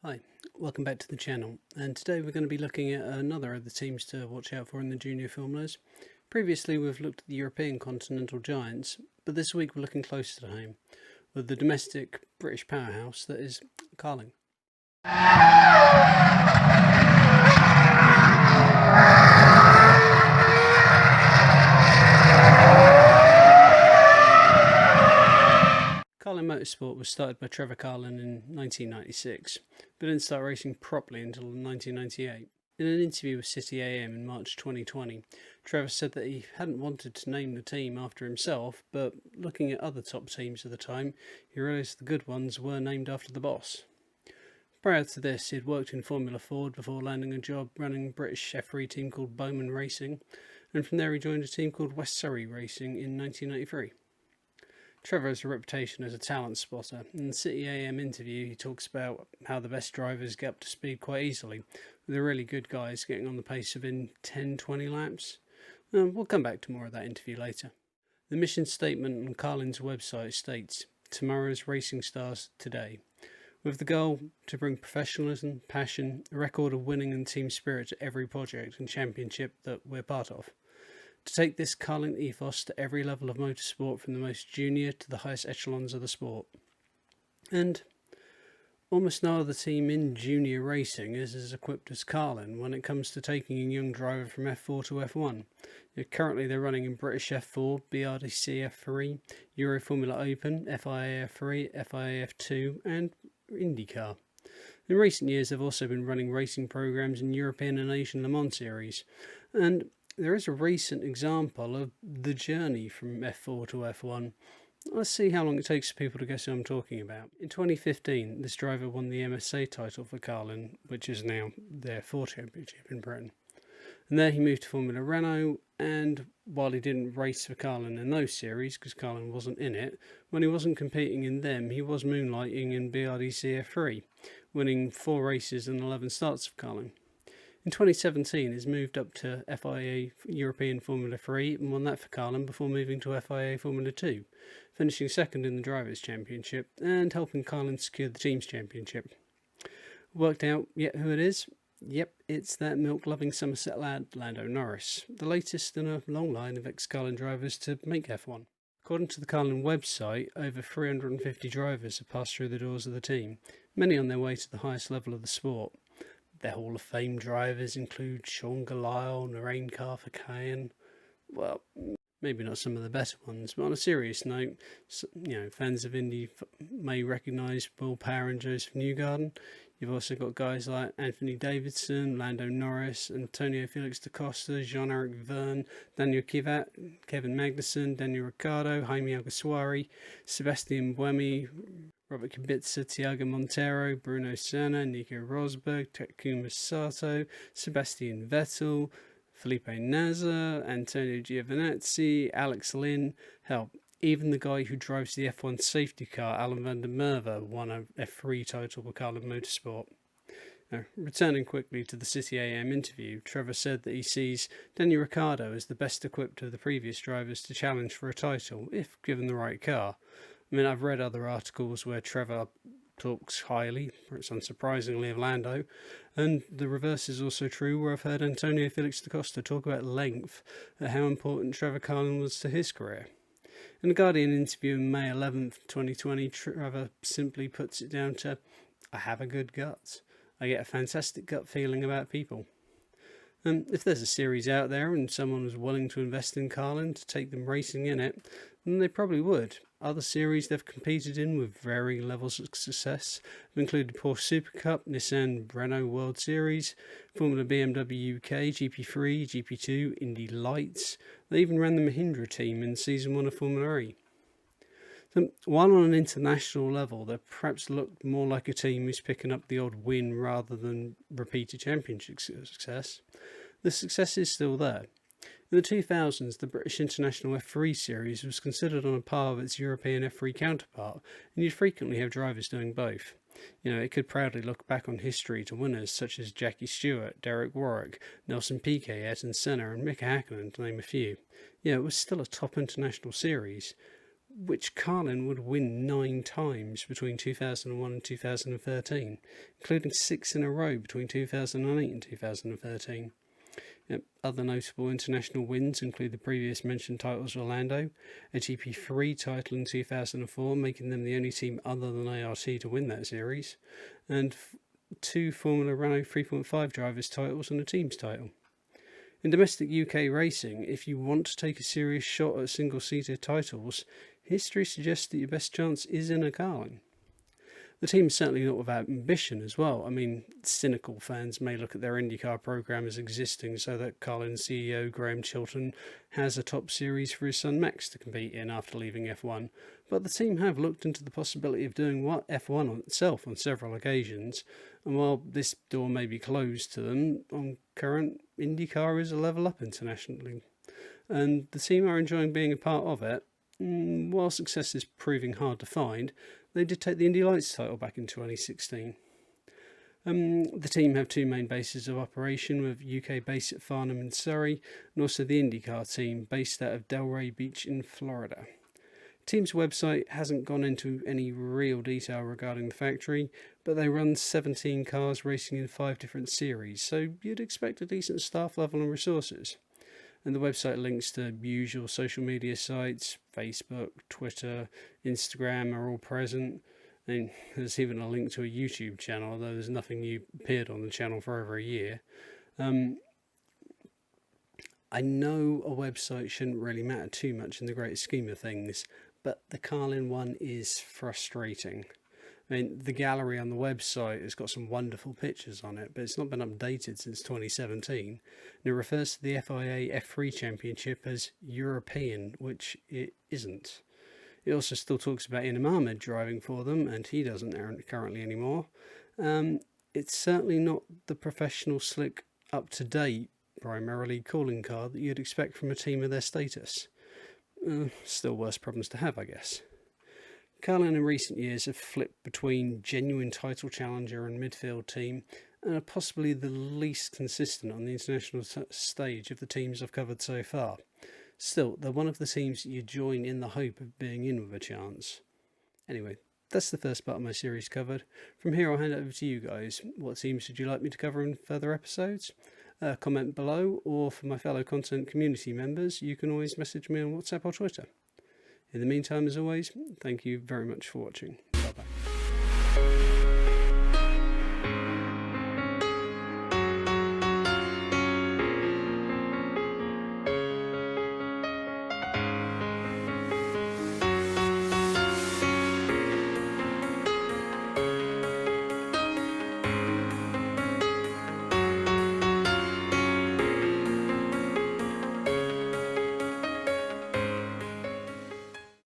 Hi, welcome back to the channel, and today we're going to be looking at another of the teams to watch out for in the junior formulas. Previously we've looked at the European continental giants, but this week we're looking closer to home, with the domestic British powerhouse that is Carlin. Carlin Motorsport was started by Trevor Carlin in 1996, but didn't start racing properly until 1998. In an interview with City AM in March 2020, Trevor said that he hadn't wanted to name the team after himself, but looking at other top teams of the time, he realised the good ones were named after the boss. Prior to this, he had worked in Formula Ford before landing a job running a British F3 team called Bowman Racing, and from there he joined a team called West Surrey Racing in 1993. Trevor has a reputation as a talent spotter. In the City AM interview, he talks about how the best drivers get up to speed quite easily, with the really good guys getting on the pace within 10-20 laps. We'll come back to more of that interview later. The mission statement on Carlin's website states, "Tomorrow's racing stars today," with the goal to bring professionalism, passion, a record of winning and team spirit to every project and championship that we're part of. To take this Carlin ethos to every level of motorsport, from the most junior to the highest echelons of the sport. And almost no other team in junior racing is as equipped as Carlin when it comes to taking a young driver from F4 to F1. Currently they're running in British F4, BRDC F3, Euro Formula Open, FIA F3, FIA F2 and IndyCar. In recent years they've also been running racing programs in European and Asian Le Mans series, and there is a recent example of the journey from F4 to F1. Let's see how long it takes for people to guess who I'm talking about. In 2015, this driver won the MSA title for Carlin, which is now their F4 championship in Britain. And there he moved to Formula Renault, and while he didn't race for Carlin in those series, because Carlin wasn't in it, when he wasn't competing in them, he was moonlighting in BRDC F3, winning 4 races and 11 starts for Carlin. In 2017, he's moved up to FIA European Formula 3 and won that for Carlin before moving to FIA Formula 2, finishing second in the Drivers' Championship and helping Carlin secure the Teams' Championship. Worked out yet who it is? Yep, it's that milk-loving Somerset lad, Lando Norris, the latest in a long line of ex-Carlin drivers to make F1. According to the Carlin website, over 350 drivers have passed through the doors of the team, many on their way to the highest level of the sport. Their Hall of Fame drivers include Sean Galisle, Narain Karthikeyan. Well, maybe not some of the better ones, but on a serious note, fans of Indy may recognise Will Power and Joseph Newgarden. You've also got guys like Anthony Davidson, Lando Norris, Antonio Felix da Costa, Jean-Eric Verne, Daniel Kivat, Kevin Magnussen, Daniel Ricciardo, Jaime Alguersuari, Sebastian Buemi, Robert Kubica, Tiago Montero, Bruno Senna, Nico Rosberg, Takuma Sato, Sebastian Vettel, Felipe Nasr, Antonio Giovinazzi, Alex Lynn. Hell, even the guy who drives the F1 safety car, Alan van der Merwe, won a F3 title with Carlin Motorsport. Now, returning quickly to the City AM interview, Trevor said that he sees Daniel Ricciardo as the best equipped of the previous drivers to challenge for a title, if given the right car. I mean, I've read other articles where Trevor talks highly, perhaps unsurprisingly, of Lando, and the reverse is also true, where I've heard Antonio Felix da Costa talk about length at how important Trevor Carlin was to his career. In a Guardian interview on May 11th, 2020, Trevor simply puts it down to, "I have a good gut. I get a fantastic gut feeling about people." If there's a series out there and someone was willing to invest in Carlin to take them racing in it, then they probably would. Other series they've competed in with varying levels of success have included Porsche Super Cup, Nissan Renault World Series, Formula BMW UK, GP3, GP2, Indy Lights. They even ran the Mahindra team in Season 1 of Formula E. So, while on an international level, they perhaps look more like a team who's picking up the odd win rather than repeated championship success, the success is still there. In the 2000s, the British International F3 series was considered on a par with its European F3 counterpart, and you'd frequently have drivers doing both. It could proudly look back on history to winners such as Jackie Stewart, Derek Warwick, Nelson Piquet, Ayrton Senna and Mika Hakkinen, to name a few. It was still a top international series. which Carlin would win 9 times between 2001 and 2013, including 6 in a row between 2008 and 2013. Other notable international wins include the previous mentioned titles of Orlando, a GP3 title in 2004, making them the only team other than ART to win that series, and 2 Formula Renault 3.5 drivers' titles and a team's title. In domestic UK racing, if you want to take a serious shot at single-seater titles, history suggests that your best chance is in a Carlin. The team is certainly not without ambition as well. I mean, cynical fans may look at their IndyCar programme as existing so that Carlin CEO Graham Chilton has a top series for his son Max to compete in after leaving F1, but the team have looked into the possibility of doing F1 on itself on several occasions, and while this door may be closed to them, on current, IndyCar is a level up internationally, and the team are enjoying being a part of it. While success is proving hard to find, they did take the Indy Lights title back in 2016. The team have 2 main bases of operation, with UK base at Farnham in Surrey, and also the IndyCar team based out of Delray Beach in Florida. The team's website hasn't gone into any real detail regarding the factory, but they run 17 cars racing in 5 different series, so you'd expect a decent staff level and resources. And the website links to usual social media sites, Facebook, Twitter, Instagram are all present. And there's even a link to a YouTube channel, although there's nothing new appeared on the channel for over a year. I know a website shouldn't really matter too much in the great scheme of things, but the Carlin one is frustrating. I mean, the gallery on the website has got some wonderful pictures on it, but it's not been updated since 2017. And it refers to the FIA F3 Championship as European, which it isn't. It also still talks about Inam Ahmed driving for them, and he doesn't currently anymore. It's certainly not the professional, slick, up-to-date, primarily calling card that you'd expect from a team of their status. Still worse problems to have, I guess. Carlin in recent years have flipped between genuine title challenger and midfield team, and are possibly the least consistent on the international stage of the teams I've covered so far. Still, they're one of the teams you join in the hope of being in with a chance. Anyway, that's the first part of my series covered. From here I'll hand it over to you guys. What teams would you like me to cover in further episodes? Comment below, or for my fellow content community members, you can always message me on WhatsApp or Twitter. In the meantime, as always, thank you very much for watching. Bye bye.